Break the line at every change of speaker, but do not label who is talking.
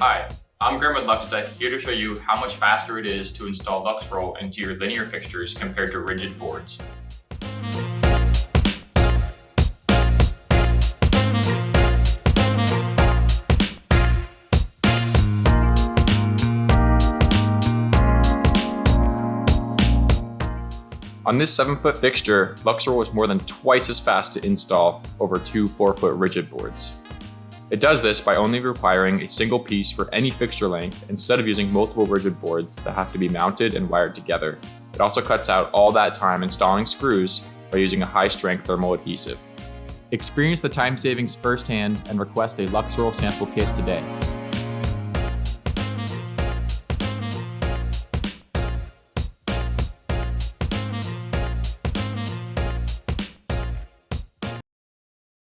Hi, I'm Graham with LUXTECH, here to show you how much faster it is to install LUXroll into your linear fixtures compared to rigid boards. On this 7-foot fixture, LUXroll is more than twice as fast to install over two 4-foot rigid boards. It does this by only requiring a single piece for any fixture length instead of using multiple rigid boards that have to be mounted and wired together. It also cuts out all that time installing screws by using a high-strength thermal adhesive. Experience the time savings firsthand and request a LUXroll sample kit today.